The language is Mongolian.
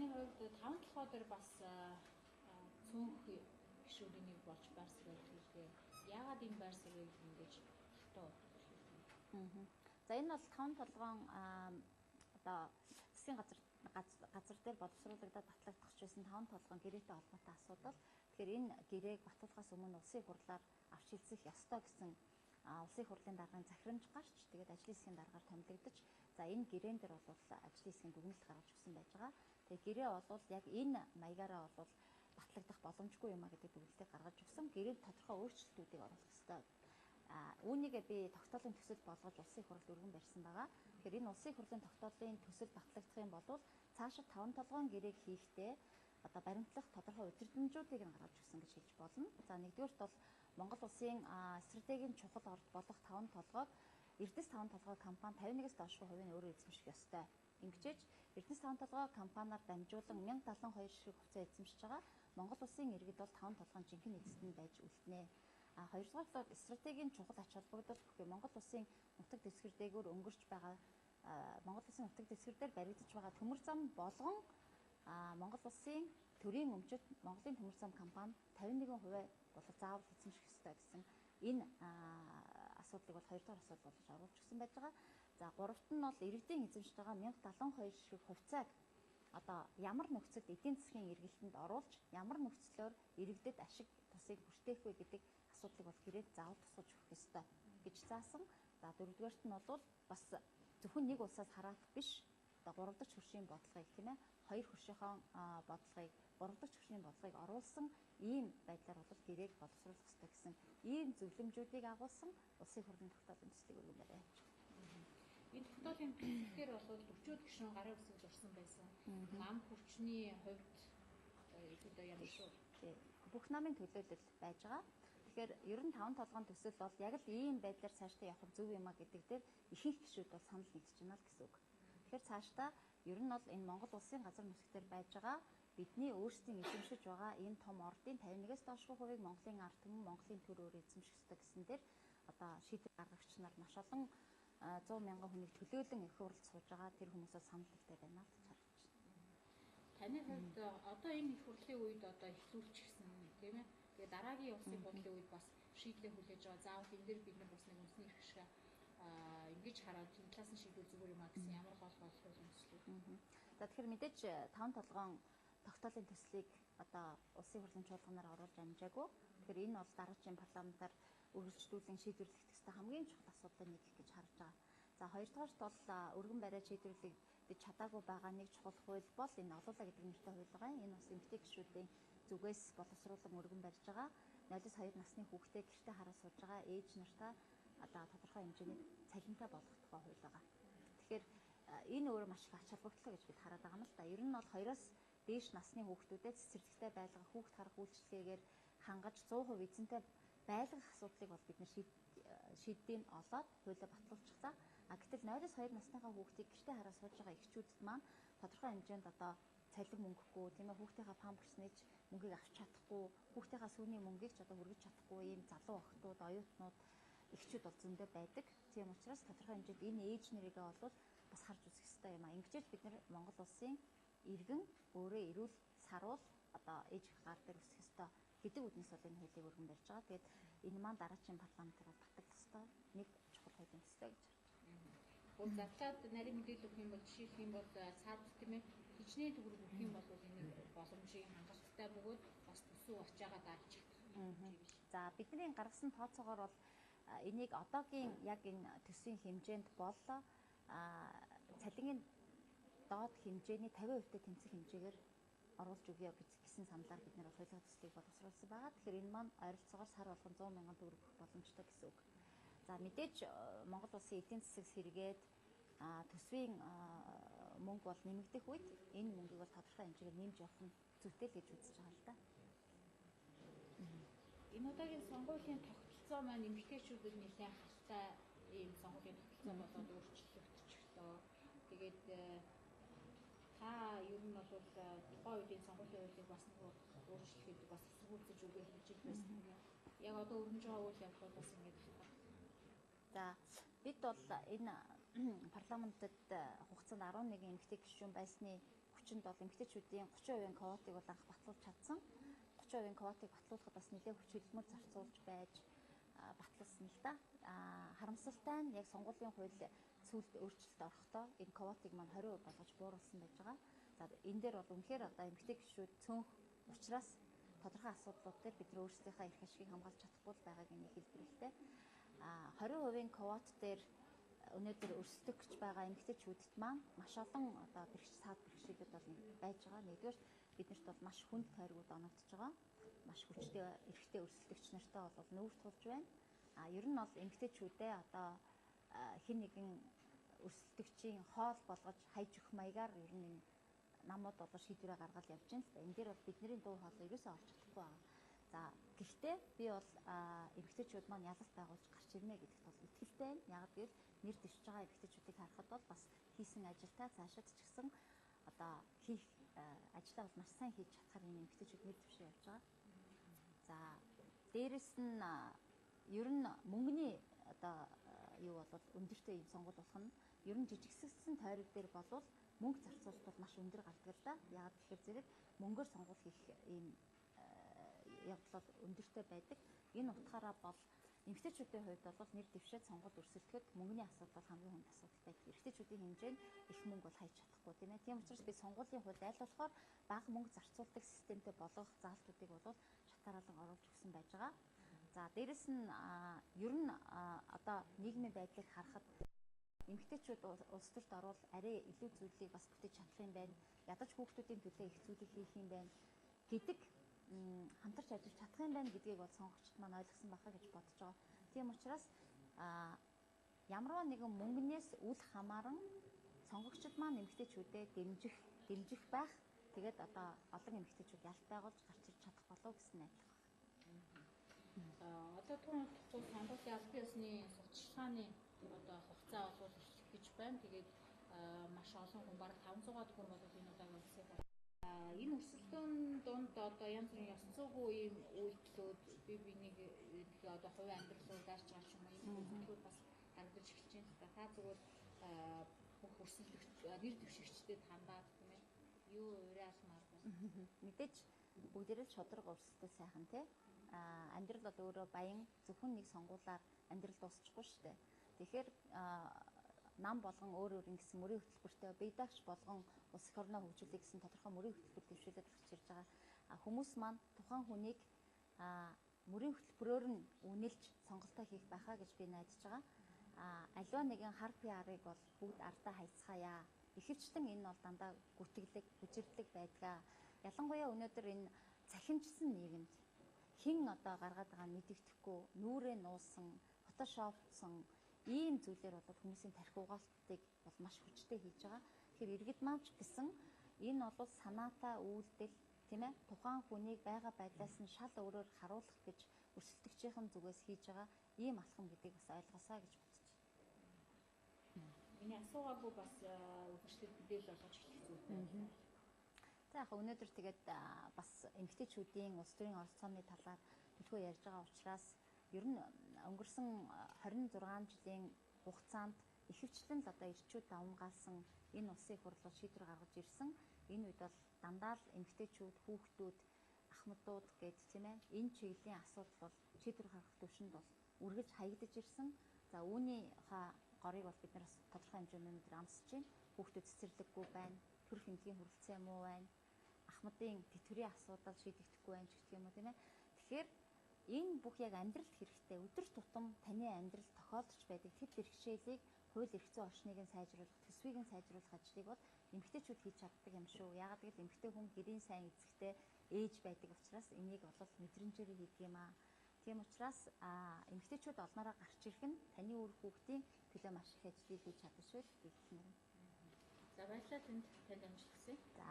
Таны хувьд 5 толгой дээр бас цөөнх гишүүдийн нэг болж байр суурь хийлгээ. Яагаад энэ байр суурийг ингэж хатуу? За энэ бол 5 толгойн одоо засгийн газар дээр боловсруулагдаад батлагдах байсан 5 толгойн гэрээтэй холбоотой асуудал. Тэгэхээр энэ гэрээг батлуулахаас өмнө улсын хурлаар авч хэлцэх ёстой гэсэн улсын хурлын даргын захирамж гарч тэгээд ажлын хэсгийн дараагаар томилогдож за энэ гэрээн дээр бол ажлын хэсгийн дүгнэлт гаргаж өгсөн байж байгаа. Тэгээд гэрээ бол яг энэ маягаараа бол батлагдах боломжгүй юм а гэдэг дүгнэлтийг гаргаж өгсөн. Гэрээнд тодорхой өөрчлөлтүүдийг оруулах ёстой. Үүнийгээ би тогтоолын төсөл болгож улсын хурлд өргөн барьсан байгаа. Тэгэхээр энэ улсын хурлын тогтоолын төсөл батлагдах юм бол цаашид 5 толгойн гэрээг хийхдээ одоо баримтлах тодорхой удирдамжуудыг гаргаж өгсөн гэж хэлж болно. За нэгдүгээрт бол Монгол улсын стратегийн чухал орд болох 5 толгойг Эрдэс 5 толгой компани 51-ээс доошгүй хувийн өөрөө эзэмших ёстой. Ингэжээж Эрдэс 5 толгой компаниар дамжуулан 1072 ширхэг хувьцаа эзэмшиж байгаа. Монгол улсын иргэд бол 5 толгойн жинхэнэ эзэст нь байж үлднэ. Хоёрдугаар стратегийн чухал ач холбогдол бүхий Монгол улсын нутаг дэвсгэр дээгүүр өнгөрч байгаа Монгол улсын нутаг дэвсгэр дээр баригдаж байгаа төмөр зам болгон Монгол улсын төрийн өмчөд Монголын төмөр зам компани 51% бол заавал эзэмших ёстой гэсэн энэ асуудлыг бол хоёрдугаар асуудал болж оруулж өгсөн байж байгаа. За гуравт нь бол иргэдийн эзэмшиж байгаа 1072 ширхэг хувьцааг одоо ямар нөхцөлд эдийн засгийн эргэлтэнд оруулж ямар нөхцлөөр иргэдэд ашиг тусыг хүртээх вэ гэдэг асуудлыг бол гэрээд заавал тусгаж өгөх ёстой гэж заасан. За дөрөвдүгээрт нь бол бас зөвхөн нэг улсаас хараах биш. Одоо 3 дахь хөршийн бодлогыг тийм ээ 2 хөршийнхөө бодлогыг 3 дахь хөршийн бодлогыг оруулсан ийм байдлаар бол гэрээг боловсруулах ёстой гэсэн ийм зөвлөмжүүдийг агуулсан улсын хурлын тогтоолын төслийг өргөн барья. Энэ тогтоолын төслөөр бол 40 гишүүн гарын үсэг зурсан байсан. Ам хүчний хувьд одоо ямар шүү? Бүх намын төлөөлөл байж байгаа. Тэгэхээр 95 толгойн төсөл бол яг л ийм байдлаар цаашдаа явах зөв юм а гэдэг дээр ихэнх гишүүд бол санал нэгдэж байна л гэсэн үг. Тэгэхээр цаашдаа ер нь бол энэ Монгол улсын газар нутгаар байж байгаа бидний өөрсдийн эзэмшиж байгаа энэ том ордын 51-ээс доошгүй хувийг Монголын ард түмэн Монголын төр өөр эзэмших ёстой гэсэн дээр одоо шийдвэр гаргагч нар маш олон 100 мянган хүнийг төлөөлөн их хурлд сууж байгаа тэр хүмүүсээс санал нэгтэй байна л гэж харагдаж байна. Таны хувьд одоо энэ их хурлын үед одоо эхлүүлчихсэн тийм ээ. Тэгээ дараагийн улсын хурлын үед бас шийдлээ хүлээж байгаа. Заавал энэ дээр бид нар бас нэг үндэсний эрх шиг ингэж хараад энэ талаас нь шийдвэл зүгээр юм а гэсэн ямар гол үндэслэл. За тэгэхээр мэдээж 5 толгойн тогтоолын төслийг одоо улсын хурлын чуулганаар оруулж амжаагүй. Тэгэхээр энэ бол дараагийн парламентаар үргэлжлүүлэн шийдвэрлэх ёстой хамгийн чухал асуудлын нэг гэж харж байгаа. За хоёрдугаарт бол өргөн бариа шийдвэрлэгдэж чадаагүй байгаа нэг чухал хууль бол энэ олуулаа гэдэг нэртэй хууль байгаа. Энэ бас эмэгтэй гишүүдийн зүгээс боловсруулан өргөн барьж байгаа. 0-2 насны хүүхдээ гэртээ хараа сууж байгаа ээж нартаа одоо тодорхой хэмжээний цалинтай болгох тухай хууль байгаа. Тэгэхээр энэ өөрөө маш их ач холбогдол гэж бид хараад байгаа юм л да. Ер нь бол 2-оос дээш насны хүүхдүүдэд цэцэрлэгтэй байлгах хүүхд харах үйлчлэгээр хангаж 100% эзэнтэй байлгах асуудлыг бол бид нэр шийддийг олоод хуулиа батлуулчихлаа. Гэтэл 0-2 насныхаа хүүхдийг гэртээ хараа сууж байгаа эхчүүдэд маань тодорхой хэмжээнд одоо цалин мөнгөгүй тийм ээ хүүхдийнхаа памперс нээж мөнгийг авч чадахгүй хүүхдийнхаа сүүний мөнгийг ч одоо хүргэж чадахгүй ийм залуу охтууд оюутнууд эхчүүд бол зөндөө байдаг. Тийм учраас тодорхой хэмжээнд энэ ээж нэрийгээ бол бас харж үзэх хэрэгтэй юм а. Ингэж бид нар Монгол улсын иргэн өөрөө эрүүл саруул одоо ээж гар дээр өсөх ёстой гэдэг үднэс бол энэ хуулийг өргөн барьж байгаа. Тэгээд энэ маань дараагийн парламентаар батлах ёстой нэг чухал хуулийн төстэй гэж байна. Бол задлаад нарийн мэдээлэл өгөх юм бол жишээлх юм бол цаад тийм ээ хичнээн төгрөг өгөх юм бол энийг боломжийг хангалттай бөгөөд бас төсөв очиагаад дарж чадах. За бидний гаргасан тооцоогоор бол энийг одоогийн яг энэ төсвийн хэмжээнд бол цалингийн доод хэмжээний 50%-тэй тэнцэх хэмжээгээр оруулж өгье гэсэн саналаар бид нэр хуулийн төслийг боловсруулсан байгаа. Тэгэхээр энэ маань ойролцоогоор сар болгон 100 мянган төгрөг өгөх боломжтой гэсэн үг. За мэдээж Монгол улсын эдийн засаг сэргээд төсвийн мөнгө бол нэмэгдэх үед энэ мөнгийг бол тодорхой хэмжээгээр нэмж явах нь зүйтэй л гэж үзэж байгаа л да. Энэ удаагийн сонгуулийн тогтолцоо маань эмэгтэйчүүдэд нэлээд хальтай ийм сонгуулийн тогтолцоо болоод өөрчлөгдөж. Тэгээд та ер нь бол тухайн үеийн сонгуулийн хуулийг бас нэг өөрчлөлтөд бас эсэргүүцэж үгүй хийж байсан юм. Яг одоо өрнөж байгаа үйл явдал бас ингэж байна. За бид бол энэ парламентод хугацаанд 11 эмэгтэй гишүүн байсны хүчинд бол эмэгтэйчүүдийн 30% квотыг бол анх батлуулж чадсан. 30% квотыг батлуулахад бас нэлээд хүч хөдөлмөр зарцуулж байж батлуулсан л да. Харамсалтай нь яг сонгуулийн хууль сүүлд өөрчлөлт орохдоо энэ квотыг маань 20% болгож бууруулсан байж байгаа. За энэ дээр бол үнэхээр одоо эмэгтэй гишүүд цөөнх учраас тодорхой асуудлууд дээр бид нар өөрсдийнхөө эрх ашигыг хамгаалж чадахгүй байгааг энийг хэлбэрлэхдээ 20% квот дээр өнөөдөр өрсөлдөх гэж байгаа эмэгтэйчүүдэд маань маш олон одоо саад бэрхшээлүүд бол байж байгаа. Нэгдүгээр биднэрт бол маш хүнд тойргууд оногдож байгаа. Маш хүчтэй эрэгтэй өрсөлдөгч нартай бол нүүр тулж байна. Ер нь бол эмэгтэйчүүдээ одоо хэн нэгэн өрсөлдөгчийн хоол болгож хайж өгөх маягаар ер нь энэ намууд бол шийдвэрээ гаргал явж байна л да. Энэ дээр бол бидний дуу хоолой ерөөсөө олж чадахгүй байгаа. За гэхдээ би бол эмэгтэйчүүд маань ялалт байгуулж гарч ирнэ гэдэгт бол итгэлтэй байна. Яг гэвэл нэр дэвшиж байгаа эмэгтэйчүүдийг харахад бол бас хийсэн ажилтаа цаашид ч гэсэн одоо хийх ажлаа бол маш сайн хийж чадхаар энэ эмэгтэйчүүд нэр дэвшиж явж байгаа. За дээрэс нь ер нь мөнгөний одоо юу бол өндөртэй юм сонгуул болох нь ер нь жижигсэгсэн тойрог дээр болвол мөнгө зарцуулалт бол маш өндөр гардаг л да. Яг тэгэхээр зэрэг мөнгөөр сонгуул хийх ийм явдлал өндөртэй байдаг. Энэ утгаараа бол эмэгтэйчүүдийн хувьд бол нэр дэвшээд сонгуульд өрсөлдөхөд мөнгөний асуудал хамгийн хүнд асуудалтай. Эрэгтэйчүүдийн хэмжээнд их мөнгө бол хайж чадахгүй тийм ээ. Тийм учраас би сонгуулийн хувьд аль болохоор бага мөнгө зарцуулдаг системтэй болгох заалтуудыг бол шатараалан оруулж өгсөн байж байгаа. За дээрэс нь ер нь одоо нийгмийн байдлыг харахад эмэгтэйчүүд улс төрт орвол арай илүү зүйлийг бас бүтээж чадах юм байна. Ядаж хүүхдүүдийн төлөө их зүйлийг хийх юм байна гэдэг хамтарч ажиллаж чадах юм байна гэдгийг бол сонгогчд маань ойлгосон байхаа гэж бодож байгаа. Тийм учраас ямарваа нэгэн мөнгөнөөс үл хамааран сонгогчд маань эмэгтэйчүүдэд дэмжих байх. Тэгээд одоо олон эмэгтэйчүүд ялт байгуулж гарч ирж чадах болов гэсэн найдах байна. Одоо түрүүн сонгуулийн албан ёсны судалгааны одоо хугацаа бол эхлэх гэж байна. Тэгээд маш олон хүн бараг 500-аад хүн бол энэ удаагийн улсыг энэ өрсөлдөөн донд одоо янз бүрийн ёс зүйгүй ийм үйлдэлүүд биенийг одоо хувийн амьдралыг дайрч байгаа ч юм уу ийм үйлдэлүүд бас харагдаж эхэлж байна. Та зүгээр бүх өрсөлдөгч нэр дэвшигчдэд хандаад тийм ээ юу уриалмаар байна. Мэдээж бүгдээрээ л шудраг өрсөлдөл сайхан тий. Амьдрал бол өөрөө баян зөвхөн нэг сонгуулаар амьдрал дуусчихгүй шүү дээ. Тэгэхээр нам болгон өөр ингэсэн мөрийн хөтөлбөртэй бие даагч болгон улс эх орноо хөгжүүлэх гэсэн тодорхой мөрийн хөтөлбөр дэвшүүлээд гарч ирж байгаа. Хүмүүс маань тухайн хүнийг мөрийн хөтөлбөрөөр нь үнэлж сонголтоо хийх байхаа гэж би найдаж байгаа. Аливаа нэгэн хар PR-ыг бол бүгд ардаа хайцгаая. Ихэвчлэн энэ бол дандаа гүтгэлэг, бүжиглэг байдгаа. Ялангуяа өнөөдөр энэ цахимжсан нийгэмд хэн одоо гаргаад байгаа мэдэгдэхгүй, нүрээ нуусан, фотошопсон ийм зүйлээр бол хүмүүсийн тархи угаалтыг бол маш хүчтэй хийж байгаа. Тэгэхээр иргэд маань ч гэсэн энэ бол санаатай үйлдэл тийм ээ тухайн хүнийг байгаа байдлаас нь шал өөрөөр харуулах гэж өрсөлдөгчийн зүгээс хийж байгаа ийм алхам гэдгийг бас ойлгосаа гэж бодож байна. Миний асуугаагүй бас үргэлжлээд мэдээлэл олгож эхлэх зүйл байна. За яг өнөөдөр тэгээд бас эмэгтэйчүүдийн улс төрийн оролцооны талаар төлхөө ярьж байгаа учраас ер нь өнгөрсөн 26 жилийн хугацаанд ихэвчлэн л одоо ирчүүд давмгаалсан энэ улсын их хурлууд шийдвэр гаргаж ирсэн. Энэ үед бол дандаа л эмэгтэйчүүд, хүүхдүүд, ахмадууд гээд тийм ээ энэ чиглэлийн асуудал бол шийдвэр гаргах төвшөнд бол үргэлж хаягдж ирсэн. За үүний горыг бол бид нар тодорхой хэмжээнд амсаж байна. Хүүхдүүд цэцэрлэггүй байна. Төр хэмжээний хүрэлцээ муу байна. Ахмадын тэтгэврийн асуудал шийдэгдэхгүй байна ч гэх юм уу тийм ээ. Тэгэхээр энэ бүх яг амьдралд хэрэгтэй өдөр тутам таны амьдрал тохиолдож байдаг тэд бэрхшээлийг хууль эрх зүйн орчныг нь сайжруулах, төсвийг нь сайжруулах ажлыг бол эмэгтэйчүүд хийж чаддаг юм шүү. Яагаад гэвэл эмэгтэй хүн гэрийн сайн эзэгтэй ээж байдаг учраас энийг бол мэдрэмжээр хийдэг юм аа. Тийм учраас эмэгтэйчүүд олноороо гарч ирэх нь таны үр хүүхдийн төлөө маш их ажлыг хийж чадах шүү гэж хэлмээр байна. За баярлалаа танд амжилт хүсье. За